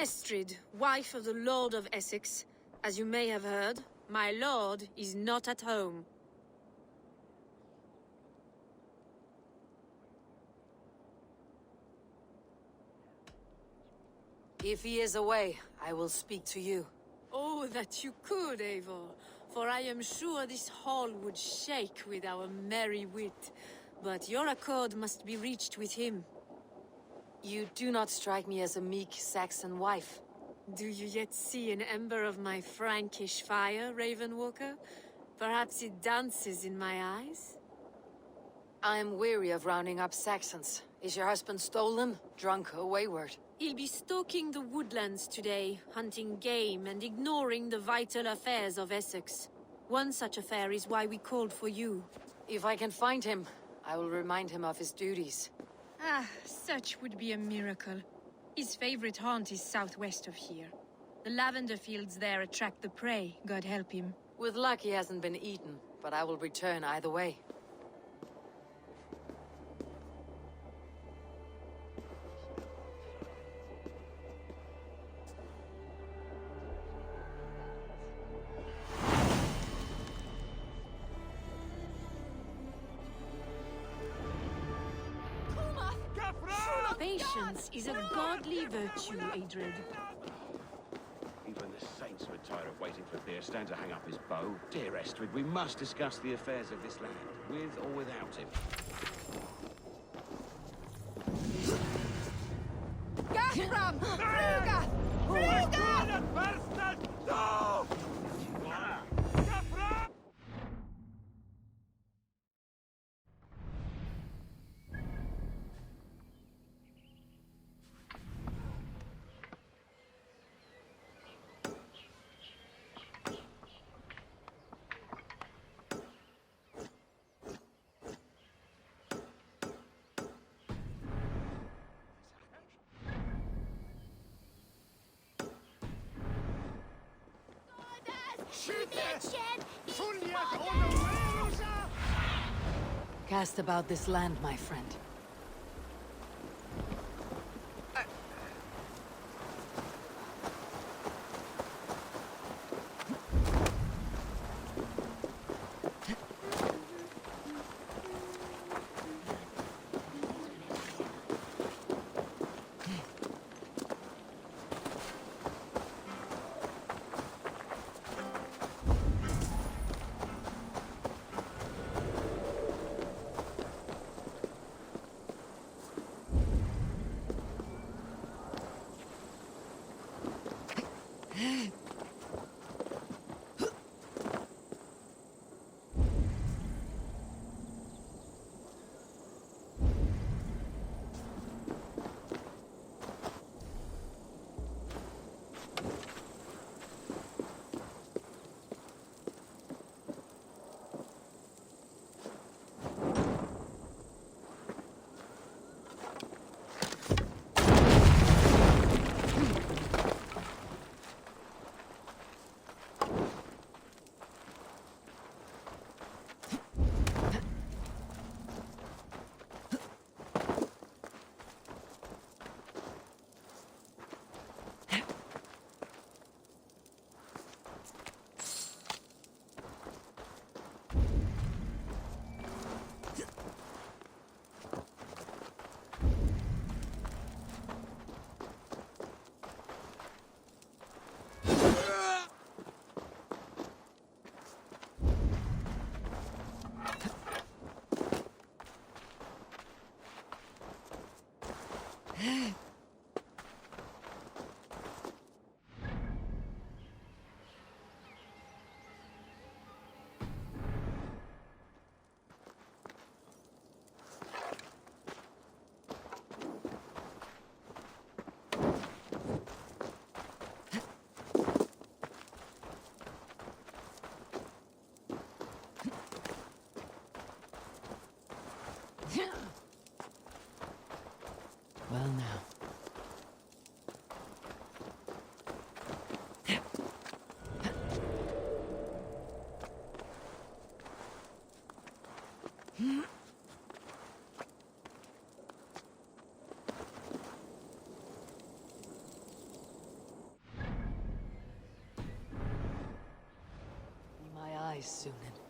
Estrid, wife of the Lord of Essex. As you may have heard, my lord is not at home. If he is away, I will speak to you. Oh, that you could, Eivor, for I am sure this hall would shake with our merry wit. But your accord must be reached with him. You do not strike me as a meek Saxon wife. Do you yet see an ember of my Frankish fire, Ravenwalker? Perhaps it dances in my eyes? I am weary of rounding up Saxons. Is your husband stolen, drunk, or wayward? He'll be stalking the woodlands today, hunting game and ignoring the vital affairs of Essex. One such affair is why we called for you. If I can find him, I will remind him of his duties. Ah, such would be a miracle. His favorite haunt is southwest of here. The lavender fields there attract the prey, God help him. With luck he hasn't been eaten, but I will return either way. Patience is a godly virtue, Adred. Even the saints were tired of waiting for Thierstan to hang up his bow. Dear Estrid, we must discuss the affairs of this land, with or without him. Gathram! Fruga! Fruga! No! Cast about this land, my friend. eyes, Sunan.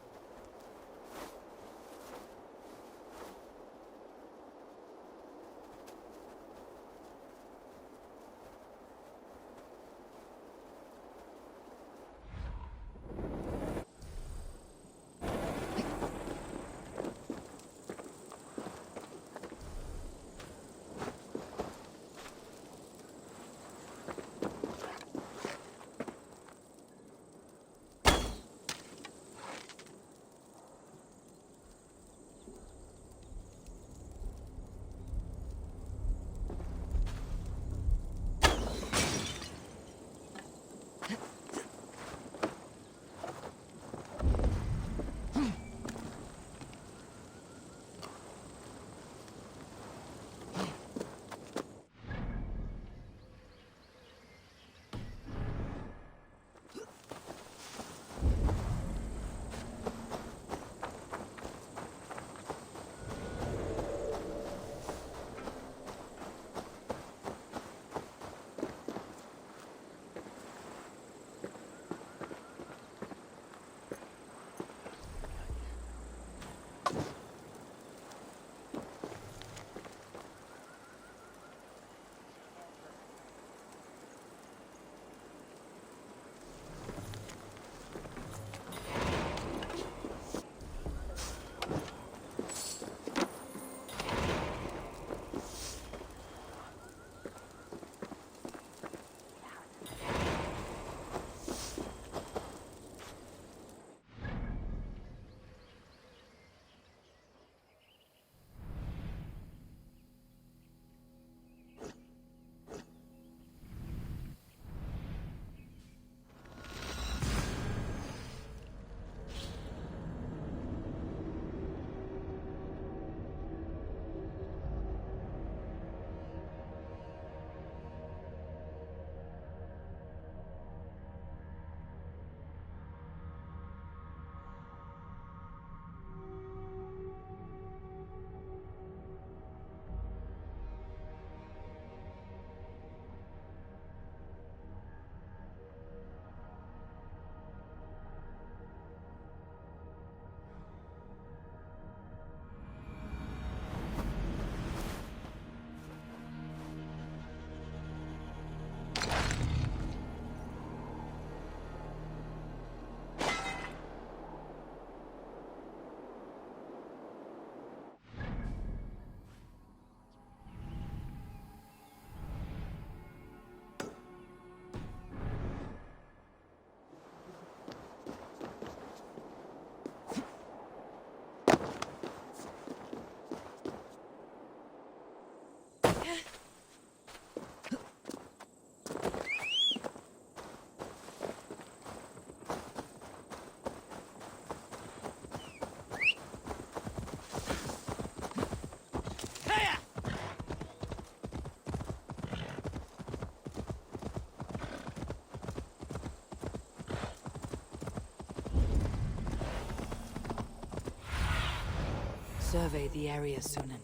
Survey the area, Sunan.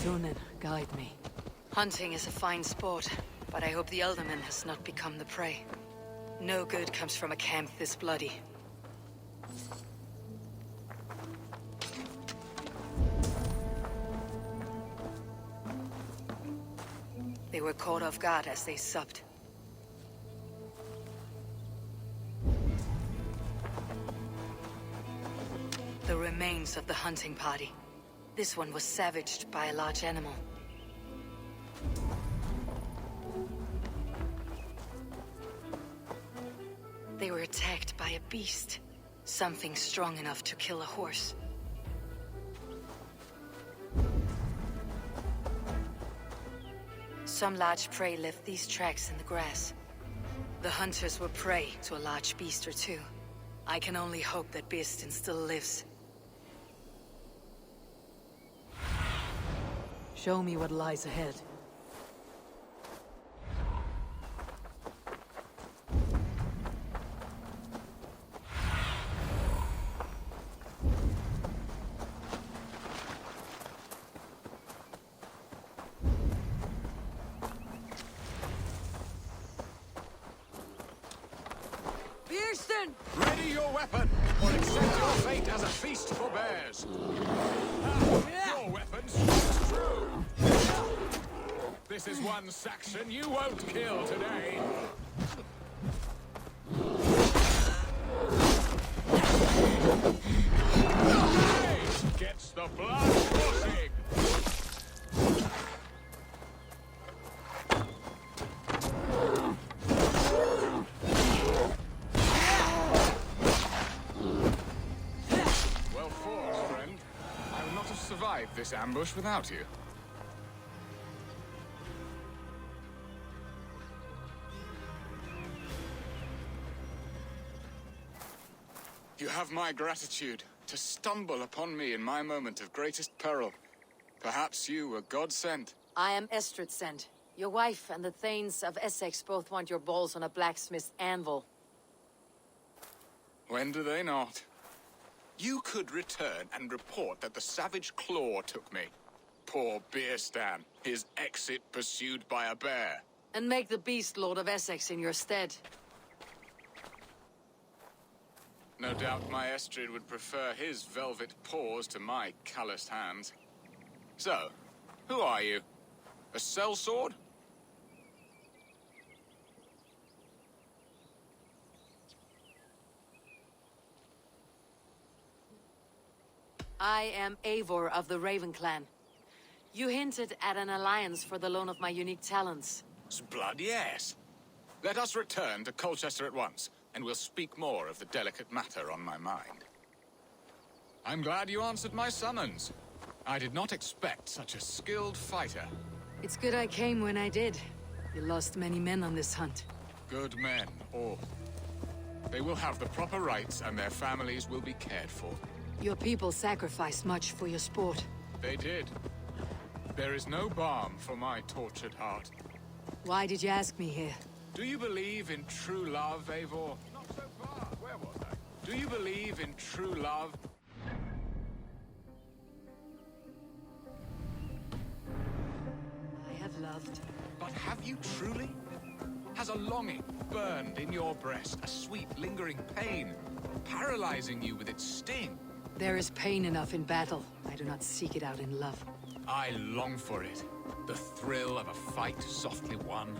Sunan, guide me. Hunting is a fine sport, but I hope the Elderman has not become the prey. No good comes from a camp this bloody. They were caught off guard as they supped. The remains of the hunting party. This one was savaged by a large animal. They were attacked by a beast. Something strong enough to kill a horse. Some large prey left these tracks in the grass. The hunters were prey to a large beast or two. I can only hope that Beeston still lives. Show me what lies ahead. Beeston! Ready your weapon, or accept your fate as a feast for bears. Your weapon strikes true. This is one Saxon you won't kill today. Gets the blood coursing. Well fought, friend. I would not have survived this ambush without you. You have my gratitude to stumble upon me in my moment of greatest peril. Perhaps you were God sent. I am Estrid sent. Your wife and the Thanes of Essex both want your balls on a blacksmith's anvil. When do they not? You could return and report that the savage Claw took me. Poor Beerstan, his exit pursued by a bear. And make the beast Lord of Essex in your stead. No doubt my Estrid would prefer his velvet paws to my calloused hands. So, who are you? A sellsword? I am Eivor of the Raven Clan. You hinted at an alliance for the loan of my unique talents. Blood, yes. Let us return to Colchester at once, and we'll speak more of the delicate matter on my mind. I'm glad you answered my summons. I did not expect such a skilled fighter. It's good I came when I did. You lost many men on this hunt. Good men, all. They will have the proper rights, and their families will be cared for. Your people sacrificed much for your sport. They did. There is no balm for my tortured heart. Why did you ask me here? Do you believe in true love, Eivor? Not so far. Where was I? Do you believe in true love? I have loved. But have you truly? Has a longing burned in your breast, a sweet, lingering pain, paralyzing you with its sting? There is pain enough in battle. I do not seek it out in love. I long for it. The thrill of a fight softly won.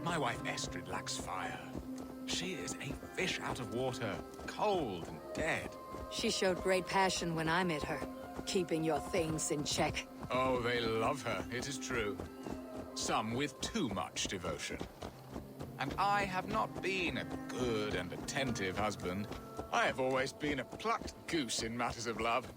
My wife Estrid lacks fire. She is a fish out of water, cold and dead. She showed great passion when I met her, keeping your things in check. Oh, they love her, it is true. Some with too much devotion. And I have not been a good and attentive husband. I have always been a plucked goose in matters of love.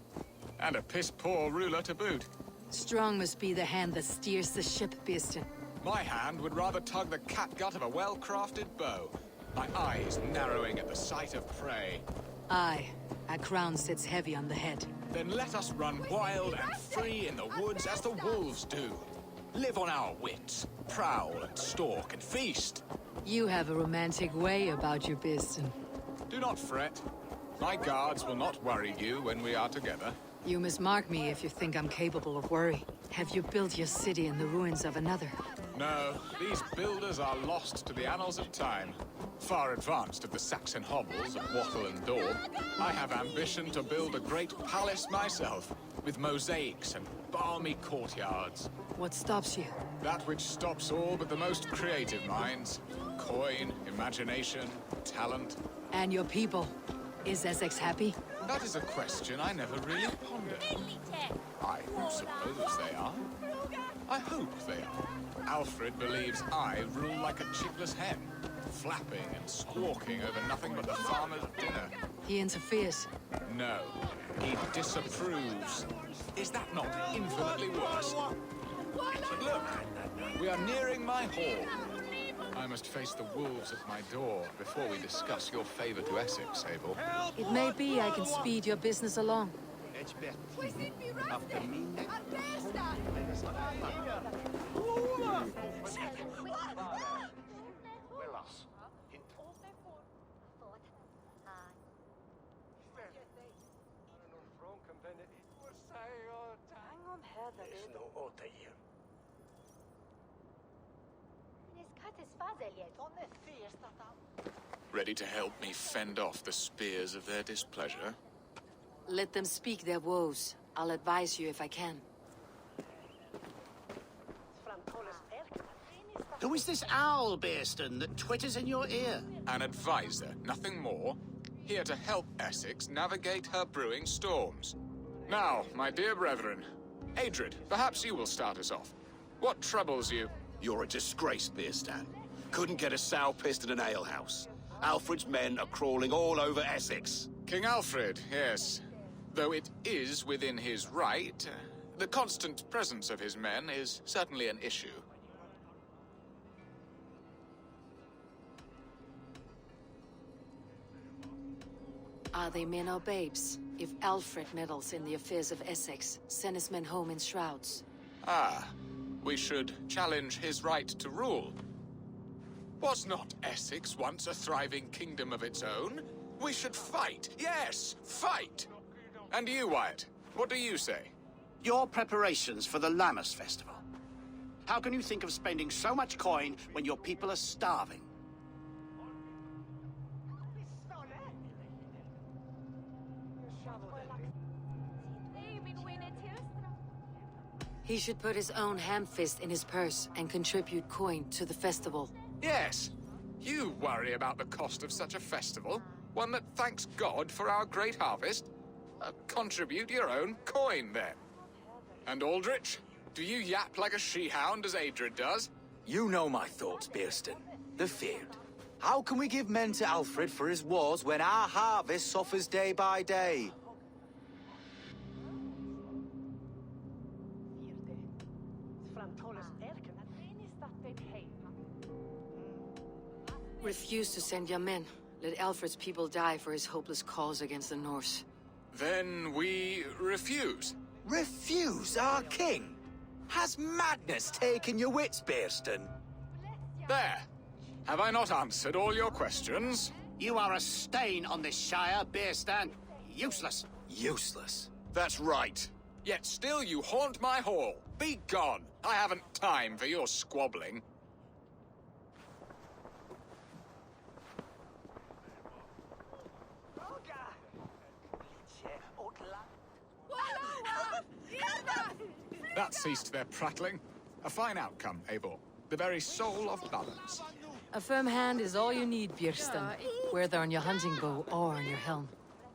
And a piss-poor ruler to boot. Strong must be the hand that steers the ship, Beeston. My hand would rather tug the catgut of a well-crafted bow. My eyes narrowing at the sight of prey. Aye, a crown sits heavy on the head. Then let us run wild and free in the woods as the wolves do. Live on our wits, prowl and stalk and feast. You have a romantic way about you, Beeston. Do not fret. My guards will not worry you when we are together. You must mark me if you think I'm capable of worry. Have you built your city in the ruins of another? No, these builders are lost to the annals of time. Far advanced of the Saxon hovels of wattle and daub, I have ambition to build a great palace myself, with mosaics and balmy courtyards. What stops you? That which stops all but the most creative minds. Coin, imagination, talent. And your people? Is Essex happy? That is a question I never really pondered. I suppose they are. I hope they are. Alfred believes I rule like a chickless hen, flapping and squawking over nothing but the farmer's dinner. He interferes. No, he disapproves. Is that not infinitely worse? Look, we are nearing my hall. I must face the wolves at my door before we discuss your favor to Essex, Abel. It may be I can speed your business along. We sind wie Rusty! Arresta! Ready to help me fend off the spears of their displeasure? Let them speak their woes. I'll advise you if I can. Who is this owl, Bearston, that twitters in your ear? An advisor, nothing more. Here to help Essex navigate her brewing storms. Now, my dear brethren, Adrid, perhaps you will start us off. What troubles you? You're a disgrace, Beerstan. Couldn't get a sow pissed in an alehouse. Alfred's men are crawling all over Essex. King Alfred, yes. Though it is within his right, the constant presence of his men is certainly an issue. Are they men or babes? If Alfred meddles in the affairs of Essex, send his men home in shrouds. Ah, we should challenge his right to rule. Was not Essex once a thriving kingdom of its own? We should fight, yes, fight! And you, Wyatt, what do you say? Your preparations for the Lammas Festival. How can you think of spending so much coin when your people are starving? He should put his own ham-fist in his purse and contribute coin to the festival. Yes, you worry about the cost of such a festival, one that thanks God for our great harvest. Contribute your own coin, then. And Aldrich, do you yap like a she-hound as Adrid does? You know my thoughts, Bearston. The feared. How can we give men to Alfred for his wars when our harvest suffers day by day? Refuse to send your men. Let Alfred's people die for his hopeless cause against the Norse. Then we refuse. Refuse our king? Has madness taken your wits, Bearston? There. Have I not answered all your questions? You are a stain on this shire, Bearstan. Useless. Useless. That's right. Yet still you haunt my hall. Be gone. I haven't time for your squabbling. That ceased their prattling. A fine outcome, Abel. The very soul of balance. A firm hand is all you need, Björsten. Whether on your hunting bow or on your helm.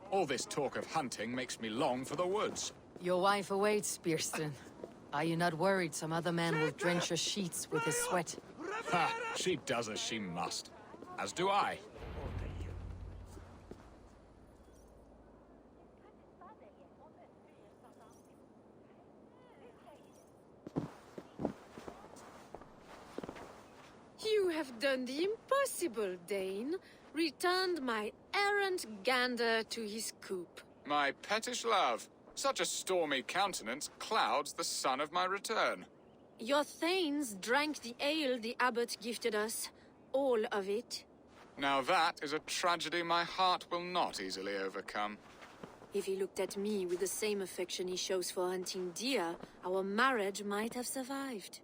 All this talk of hunting makes me long for the woods. Your wife awaits, Björsten. Are you not worried some other man will drench your sheets with his sweat? Ha! She does as she must. As do I. You have done the impossible, Dane. Returned my errant gander to his coop. My pettish love. Such a stormy countenance clouds the sun of my return. Your thanes drank the ale the abbot gifted us. All of it. Now that is a tragedy my heart will not easily overcome. If he looked at me with the same affection he shows for hunting deer, our marriage might have survived.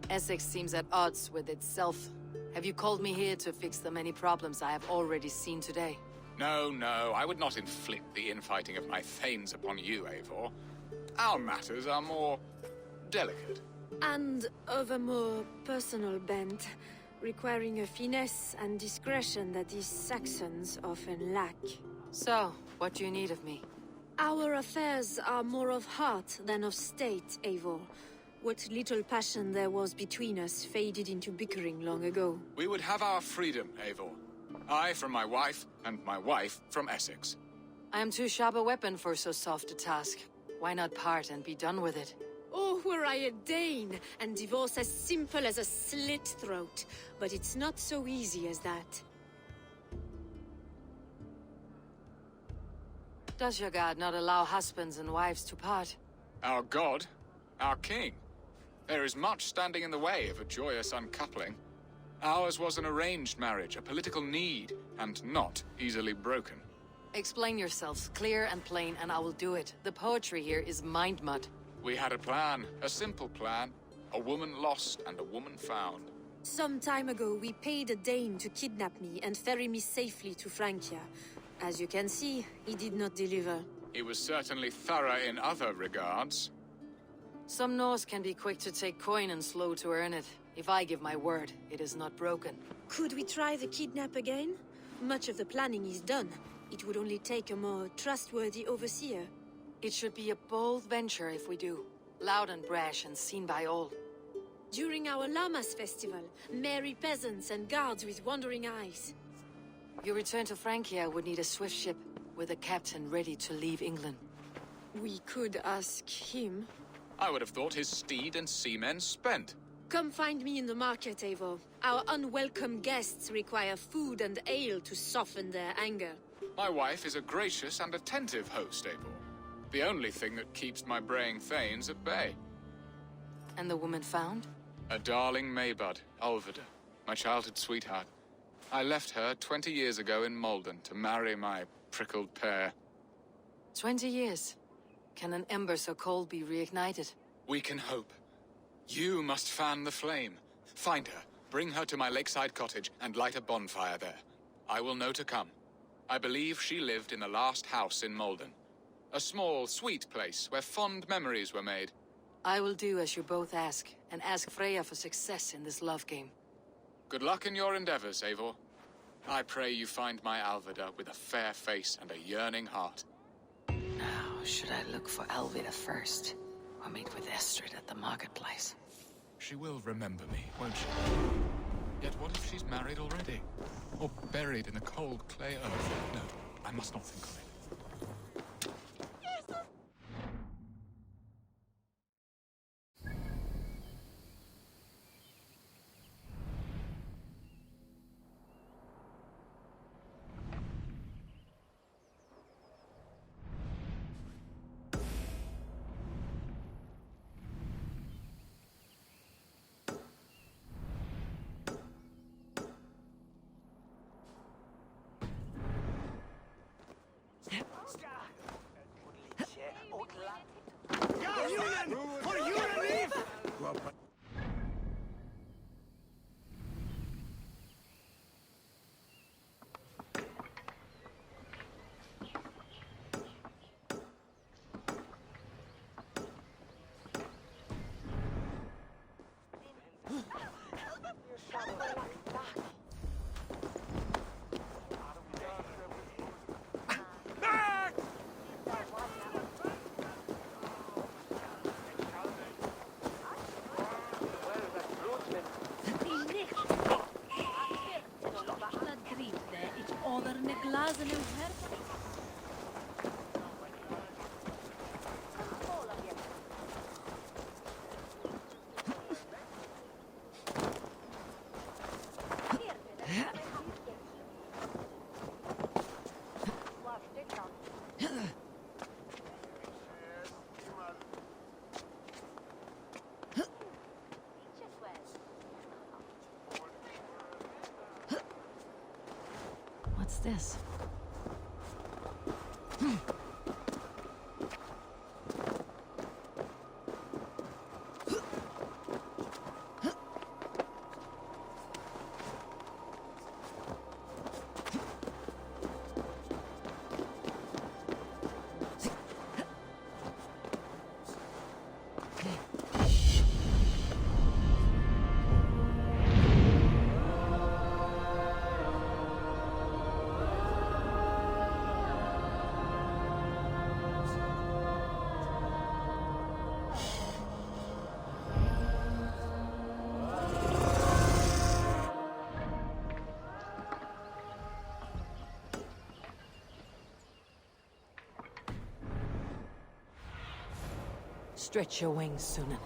Essex seems at odds with itself. Have you called me here to fix the many problems I have already seen today? No, no, I would not inflict the infighting of my thanes upon you, Eivor. Our matters are more delicate. And of a more personal bent, requiring a finesse and discretion that these Saxons often lack. So, what do you need of me? Our affairs are more of heart than of state, Eivor. What little passion there was between us faded into bickering long ago. We would have our freedom, Eivor. I from my wife, and my wife from Essex. I am too sharp a weapon for so soft a task. Why not part and be done with it? Oh, were I a Dane, and divorce as simple as a slit throat. But it's not so easy as that. Does your god not allow husbands and wives to part? Our god? Our king? There is much standing in the way of a joyous uncoupling. Ours was an arranged marriage, a political need, and not easily broken. Explain yourselves clear and plain, and I will do it. The poetry here is mind mud. We had a plan, a simple plan. A woman lost and a woman found. Some time ago, we paid a Dane to kidnap me and ferry me safely to Francia. As you can see, he did not deliver. He was certainly thorough in other regards. Some Norse can be quick to take coin and slow to earn it. If I give my word, it is not broken. Could we try the kidnap again? Much of the planning is done. It would only take a more trustworthy overseer. It should be a bold venture if we do. Loud and brash and seen by all. During our Llamas festival, merry peasants and guards with wandering eyes. Your return to Francia would need a swift ship, with a captain ready to leave England. We could ask him. I would have thought his steed and seamen spent. Come find me in the market, Eivor. Our unwelcome guests require food and ale to soften their anger. My wife is a gracious and attentive host, Eivor. The only thing that keeps my braying thanes at bay. And the woman found? A darling Maybud, Ulvida, my childhood sweetheart. I left her 20 years ago in Malden to marry my prickled pear. 20 years. Can an ember so cold be reignited? We can hope. You must fan the flame. Find her, bring her to my lakeside cottage, and light a bonfire there. I will know to come. I believe she lived in the last house in Malden. A small, sweet place where fond memories were made. I will do as you both ask, and ask Freya for success in this love game. Good luck in your endeavors, Eivor. I pray you find my Alvida with a fair face and a yearning heart. Now, should I look for Alvida first, or meet with Estrid at the marketplace? She will remember me, won't she? Yet what if she's married already? Or buried in the cold clay earth? No, I must not think of it. What's this? Stretch your wings, Sunan.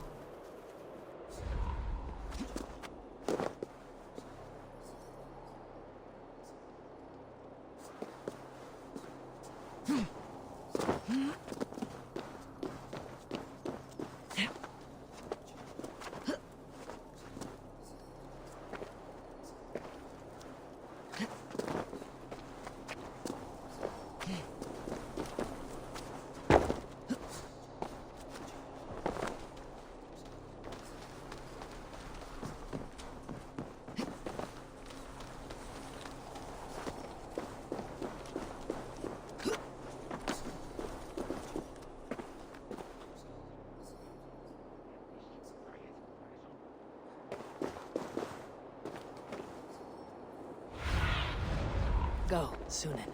Go, Sunan.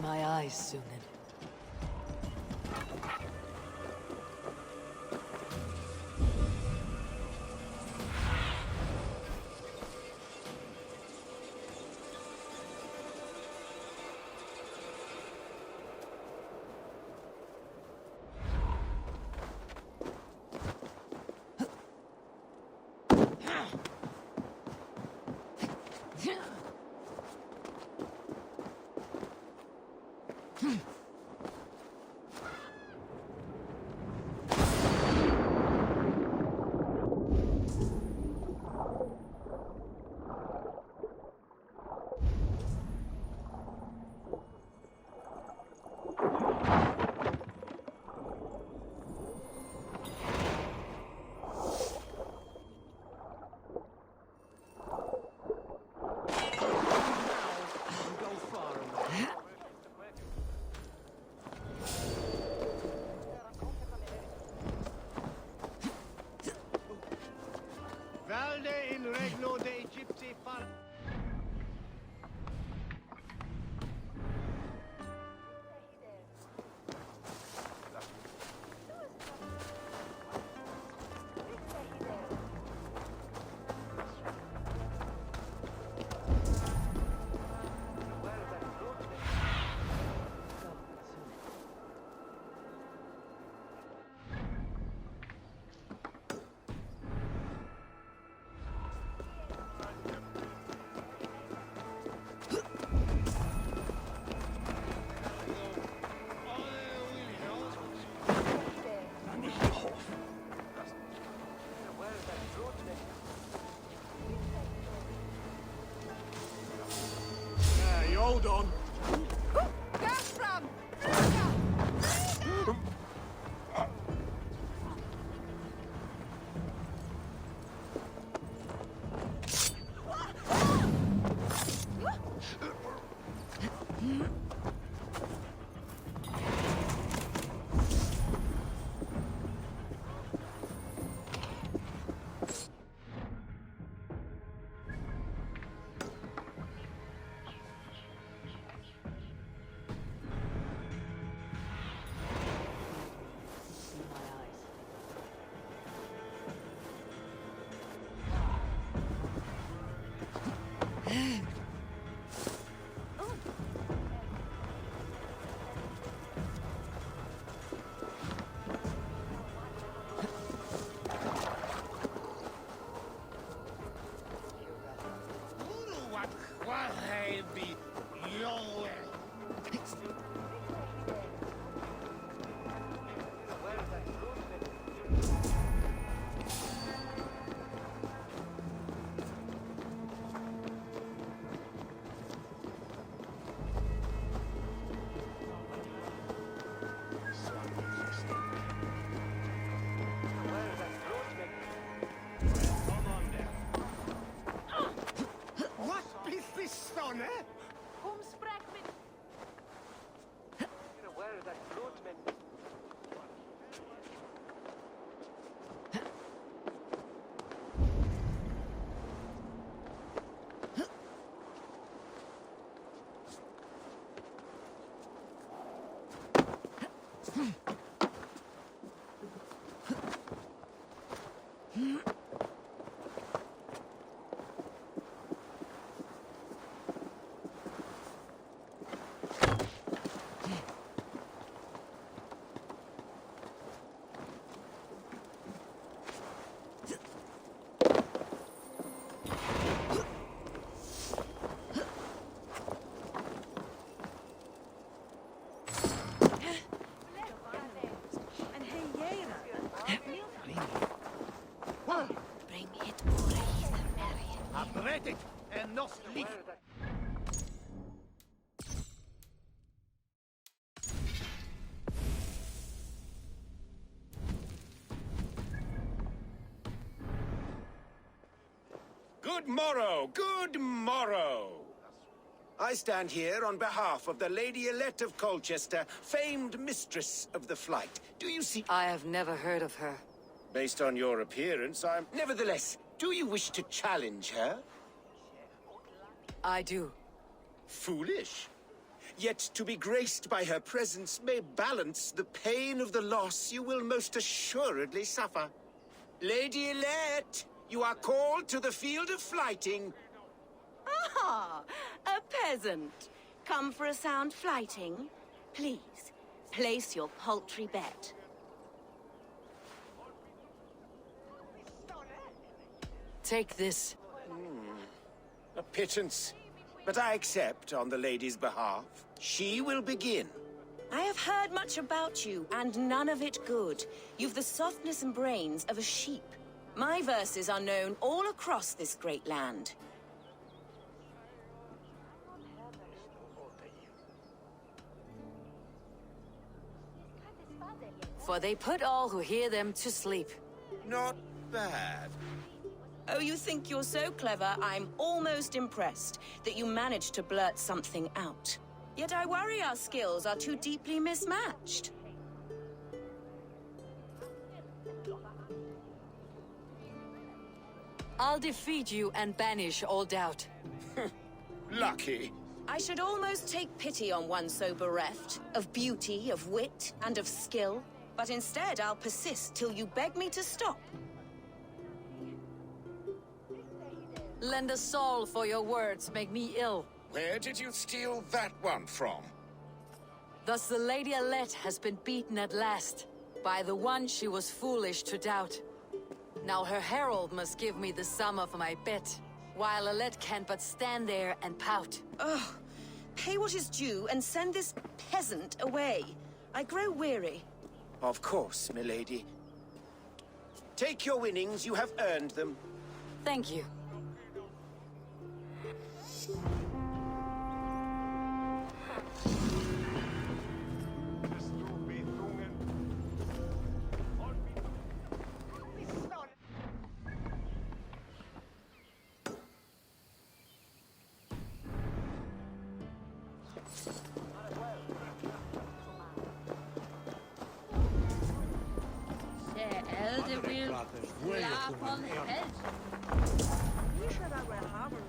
My eyes, Sunan. Hold on. Gaspram! What is this son, eh? Abredet en nos lik. Good morrow, good morrow. I stand here on behalf of the Lady Elette of Colchester, famed mistress of the flight. Do you see? I have never heard of her. Based on your appearance, I'm... Nevertheless, do you wish to challenge her? I do. Foolish. Yet to be graced by her presence may balance the pain of the loss you will most assuredly suffer. Lady Elette, you are called to the field of flighting. Ah, a peasant. Come for a sound flighting? Please, place your paltry bet. Take this. A pittance. But I accept on the lady's behalf. She will begin. I have heard much about you, and none of it good. You've the softness and brains of a sheep. My verses are known all across this great land. For they put all who hear them to sleep. Not bad. Oh, you think you're so clever, I'm almost impressed that you managed to blurt something out. Yet I worry our skills are too deeply mismatched. I'll defeat you and banish all doubt. Lucky. I should almost take pity on one so bereft, of beauty, of wit, and of skill. But instead, I'll persist till you beg me to stop. Lend a soul for your words make me ill. Where did you steal that one from? Thus the Lady Alette has been beaten at last, by the one she was foolish to doubt. Now her herald must give me the sum of my bet, while Alette can but stand there and pout. Ugh. Pay what is due and send this peasant away. I grow weary. Of course, milady. Take your winnings, you have earned them. Thank you. Slap on the head. You sure that were hammered?